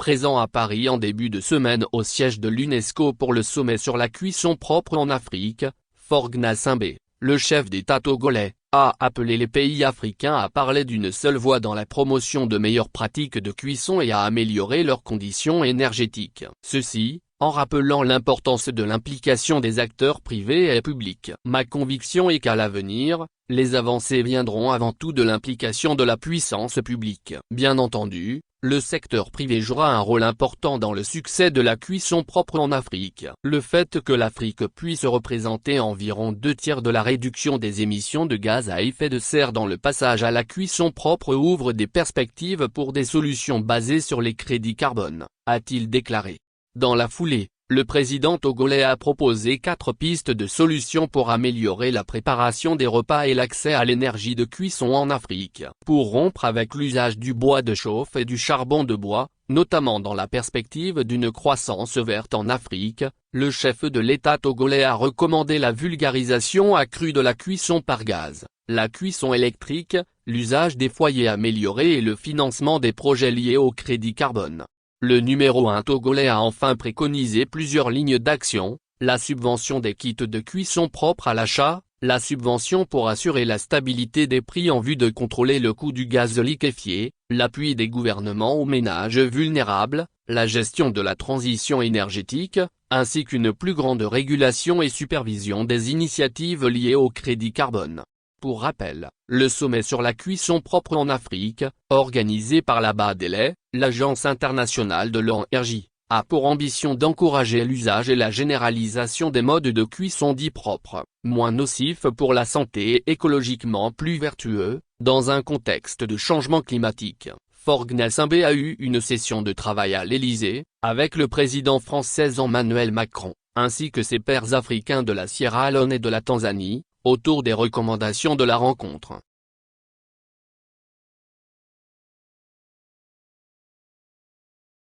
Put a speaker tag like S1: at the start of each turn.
S1: présent à Paris en début de semaine au siège de l'UNESCO pour le sommet sur la cuisson propre en Afrique, Faure Gnassingbé, le chef d'État togolais, a appelé les pays africains à parler d'une seule voix dans la promotion de meilleures pratiques de cuisson et à améliorer leurs conditions énergétiques. Ceci, en rappelant l'importance de l'implication des acteurs privés et publics. Ma conviction est qu'à l'avenir, les avancées viendront avant tout de l'implication de la puissance publique. Bien entendu, le secteur privé jouera un rôle important dans le succès de la cuisson propre en Afrique. Le fait que l'Afrique puisse représenter environ 2/3 de la réduction des émissions de gaz à effet de serre dans le passage à la cuisson propre ouvre des perspectives pour des solutions basées sur les crédits carbone, a-t-il déclaré. Dans la foulée, le président togolais a proposé 4 pistes de solutions pour améliorer la préparation des repas et l'accès à l'énergie de cuisson en Afrique. Pour rompre avec l'usage du bois de chauffe et du charbon de bois, notamment dans la perspective d'une croissance verte en Afrique, le chef de l'État togolais a recommandé la vulgarisation accrue de la cuisson par gaz, la cuisson électrique, l'usage des foyers améliorés et le financement des projets liés au crédit carbone. Le numéro 1 togolais a enfin préconisé plusieurs lignes d'action, la subvention des kits de cuisson propre à l'achat, la subvention pour assurer la stabilité des prix en vue de contrôler le coût du gaz liquéfié, l'appui des gouvernements aux ménages vulnérables, la gestion de la transition énergétique, ainsi qu'une plus grande régulation et supervision des initiatives liées au crédit carbone. Pour rappel, le sommet sur la cuisson propre en Afrique, organisé par la BADELE, l'Agence internationale de l'énergie, a pour ambition d'encourager l'usage et la généralisation des modes de cuisson dits propres, moins nocifs pour la santé et écologiquement plus vertueux, dans un contexte de changement climatique. Faure Gnassingbé a eu une session de travail à l'Élysée, avec le président français Emmanuel Macron, ainsi que ses pairs africains de la Sierra Leone et de la Tanzanie, autour des recommandations de la rencontre.